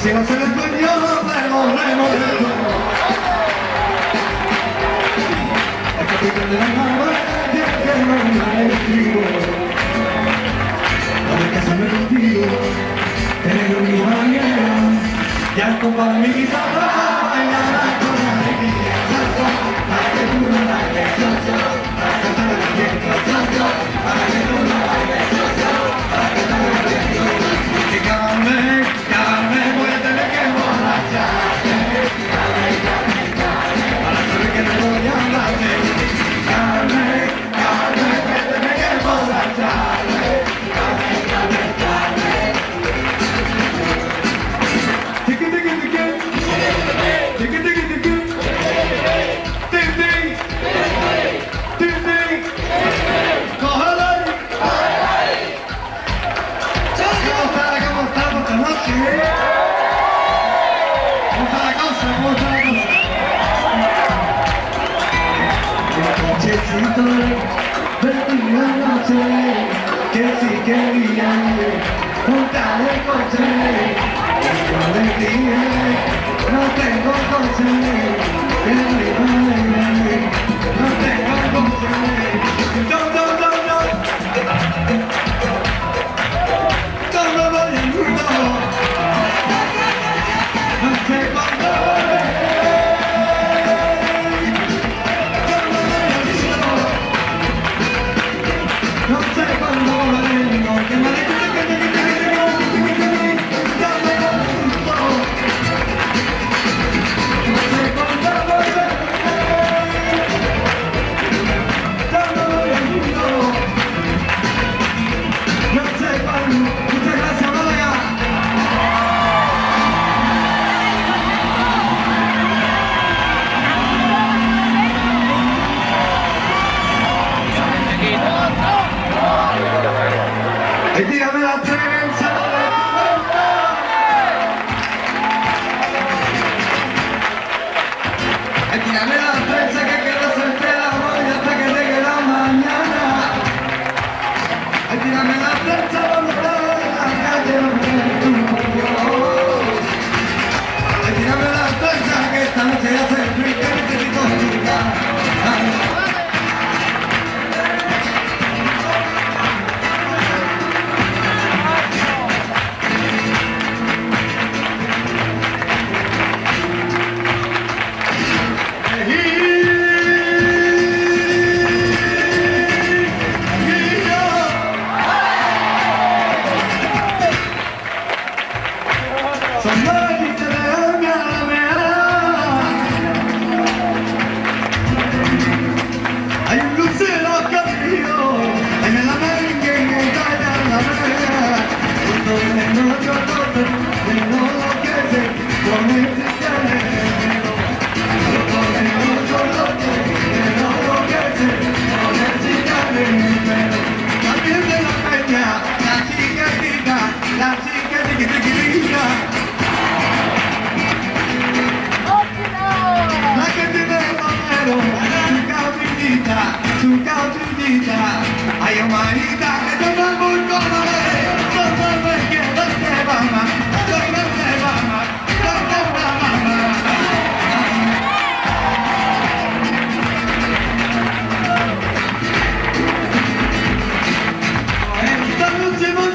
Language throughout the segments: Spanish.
Quisiera ser el dueño de los remodelos, el capitán de la nave y el que manda el trigo. Para casarme contigo, tener mi manera y al compás de mi guitarra bailar con alegría. Para que tú no bailes socio, para cantar el viento socio, para que tú no bailes socio, para cantar el viento. Y Carmen, voy a tener que emborracharte. Para saber que no voy a hablarte. Carmen, voy a tener que emborracharte. Venía noche, que si quería montar el coche, y yo le dije, no tengo coche, no tengo coche, no voy al mundo, no sé cuándo volveré. No sé cuándo volveremos, que me alegra que te dame el mundo. No sé cuándo volveremos, dame el mundo. No sé cuándo, muchas gracias, Málaga. Ay, tírame la trenza de tu vuelta. Ay, tírame la trenza que quiero hacerte la boya hasta que llegue la mañana. Ay, tírame la trenza donde está la calle donde tú yo. Ay, tírame la trenza que esta noche hace frío y necesito chica. Hay un lucero cabrío, en el amengue en el talla en la mera. Cuando menos yo toque, menos lo que sé, con este llanero. Cuando menos yo toque, menos lo que sé, con este llanero. También de la peña, la chiquitita, la chiquitita. La que tiene el romero, su cautillita, ay, manita, que yo no voy con la ley, no me quiero que mamá, esta noche hemos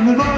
el